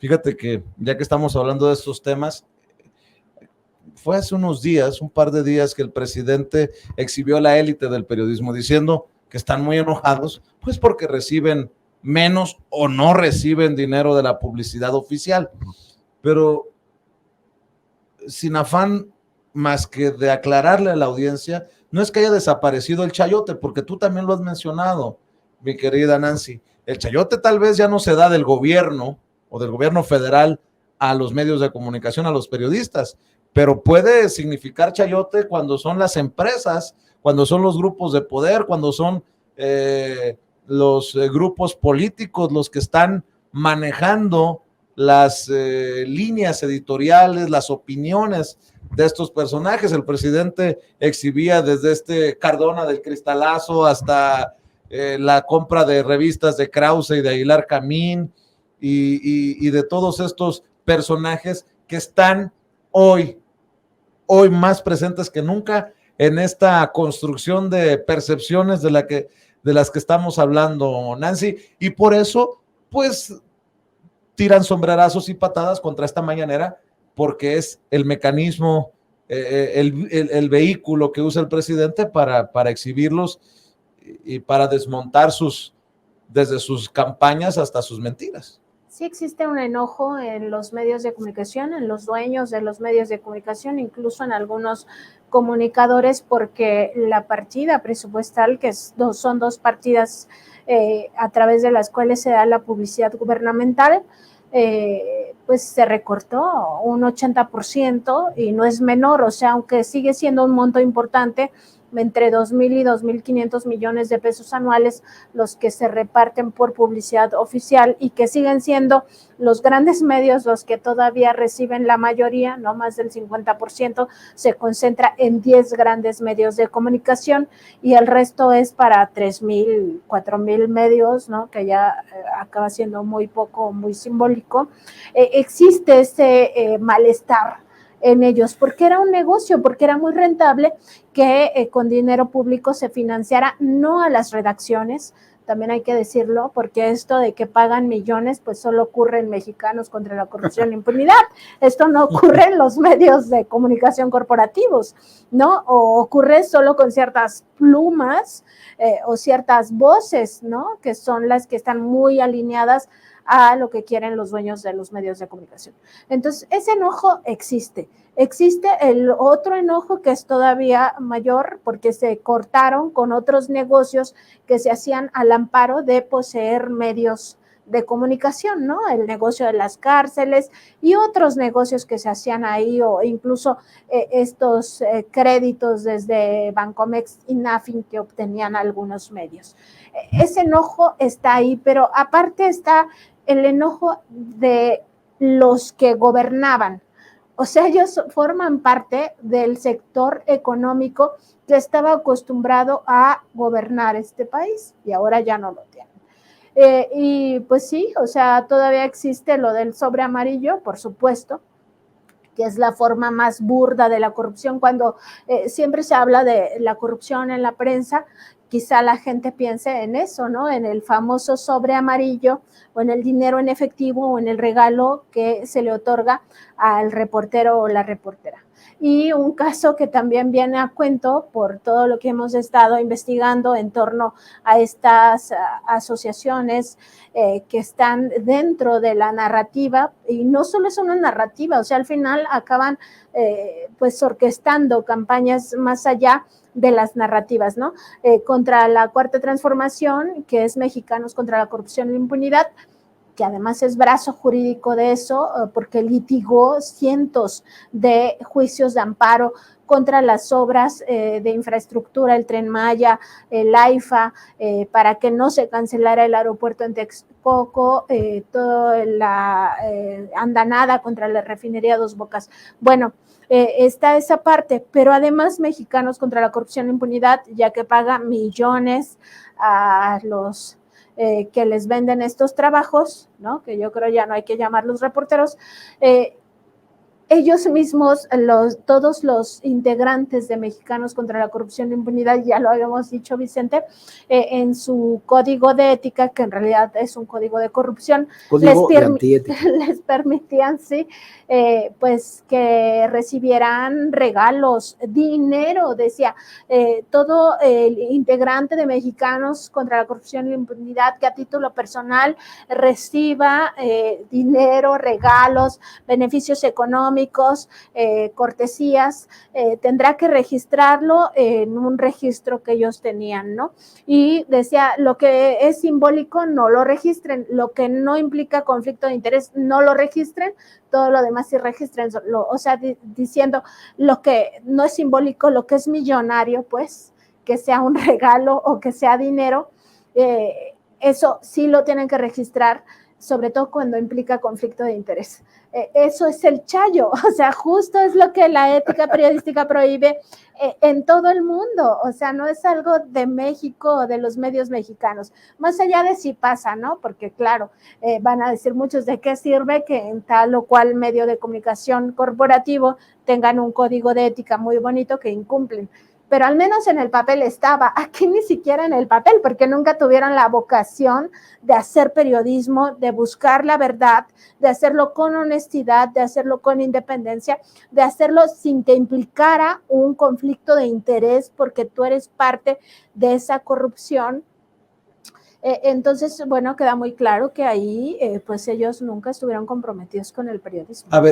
Fíjate que ya que estamos hablando de estos temas, fue hace unos días, un par de días, que el presidente exhibió a la élite del periodismo diciendo que están muy enojados, pues porque reciben menos o no reciben dinero de la publicidad oficial. Pero sin afán más que de aclararle a la audiencia, no es que haya desaparecido el chayote, porque tú también lo has mencionado, mi querida Nancy. El chayote tal vez ya no se da del gobierno o del gobierno federal a los medios de comunicación, a los periodistas, pero puede significar chayote cuando son las empresas, cuando son los grupos de poder, cuando son los grupos políticos los que están manejando las líneas editoriales, las opiniones de estos personajes. El presidente exhibía desde este Cardona del Cristalazo hasta la compra de revistas de Krause y de Aguilar Camín y de todos estos personajes que están hoy más presentes que nunca en esta construcción de percepciones de las que estamos hablando, Nancy, y por eso, pues, tiran sombrerazos y patadas contra esta mañanera, porque es el mecanismo, el vehículo que usa el presidente para exhibirlos y para desmontar desde sus campañas hasta sus mentiras. Sí existe un enojo en los medios de comunicación, en los dueños de los medios de comunicación, incluso en algunos comunicadores, porque la partida presupuestal, que son dos partidas a través de las cuales se da la publicidad gubernamental, pues se recortó un 80% y no es menor, o sea, aunque sigue siendo un monto importante, entre 2,000 y 2,500 millones de pesos anuales los que se reparten por publicidad oficial y que siguen siendo los grandes medios los que todavía reciben la mayoría, no más del 50%, se concentra en 10 grandes medios de comunicación y el resto es para 3,000, 4,000 medios, ¿no? Que ya acaba siendo muy poco, muy simbólico. Existe ese malestar en ellos, porque era un negocio, porque era muy rentable que con dinero público se financiara, no a las redacciones, también hay que decirlo, porque esto de que pagan millones, pues solo ocurre en Mexicanos contra la Corrupción e la Impunidad, esto no ocurre en los medios de comunicación corporativos, ¿no? O ocurre solo con ciertas plumas o ciertas voces, ¿no? Que son las que están muy alineadas a lo que quieren los dueños de los medios de comunicación. Entonces, ese enojo existe. Existe el otro enojo que es todavía mayor porque se cortaron con otros negocios que se hacían al amparo de poseer medios de comunicación, ¿no? El negocio de las cárceles y otros negocios que se hacían ahí, o incluso estos créditos desde Bancomext y Nafin que obtenían algunos medios. Ese enojo está ahí, pero aparte está el enojo de los que gobernaban. O sea, ellos forman parte del sector económico que estaba acostumbrado a gobernar este país y ahora ya no lo tienen. Y pues sí, o sea, todavía existe lo del sobre amarillo, por supuesto, que es la forma más burda de la corrupción. Cuando siempre se habla de la corrupción en la prensa, quizá la gente piense en eso, ¿no? En el famoso sobre amarillo o en el dinero en efectivo o en el regalo que se le otorga al reportero o la reportera. Y un caso que también viene a cuento por todo lo que hemos estado investigando en torno a estas asociaciones que están dentro de la narrativa, y no solo es una narrativa, o sea, al final acaban pues orquestando campañas más allá de las narrativas, ¿no? Contra la Cuarta Transformación, que es Mexicanos contra la Corrupción y la Impunidad, que además es brazo jurídico de eso, porque litigó cientos de juicios de amparo contra las obras de infraestructura, el Tren Maya, el AIFA, para que no se cancelara el aeropuerto en Texcoco, toda la andanada contra la refinería Dos Bocas. Bueno, está esa parte, pero además Mexicanos contra la Corrupción y la Impunidad, ya que paga millones a los que les venden estos trabajos, ¿no? Que yo creo ya no hay que llamarlos reporteros, ellos mismos, todos los integrantes de Mexicanos contra la Corrupción e Impunidad, ya lo habíamos dicho, Vicente, en su código de ética, que en realidad es un código de corrupción, les permitían, sí, pues que recibieran regalos, dinero, decía, todo el integrante de Mexicanos contra la Corrupción e Impunidad que a título personal reciba dinero, regalos, beneficios económicos, cortesías, tendrá que registrarlo en un registro que ellos tenían, ¿no? Y decía, lo que es simbólico no lo registren, lo que no implica conflicto de interés no lo registren, todo lo demás sí registren, o sea, diciendo lo que no es simbólico, lo que es millonario, pues, que sea un regalo o que sea dinero, eso sí lo tienen que registrar, sobre todo cuando implica conflicto de interés. Eso es el chayo, o sea, justo es lo que la ética periodística prohíbe en todo el mundo, o sea, no es algo de México o de los medios mexicanos, más allá de si pasa, ¿no? Porque claro, van a decir muchos de qué sirve que en tal o cual medio de comunicación corporativo tengan un código de ética muy bonito que incumplen, pero al menos en el papel estaba, aquí ni siquiera en el papel, porque nunca tuvieron la vocación de hacer periodismo, de buscar la verdad, de hacerlo con honestidad, de hacerlo con independencia, de hacerlo sin que implicara un conflicto de interés, porque tú eres parte de esa corrupción. Entonces, bueno, queda muy claro que ahí, pues ellos nunca estuvieron comprometidos con el periodismo. A ver,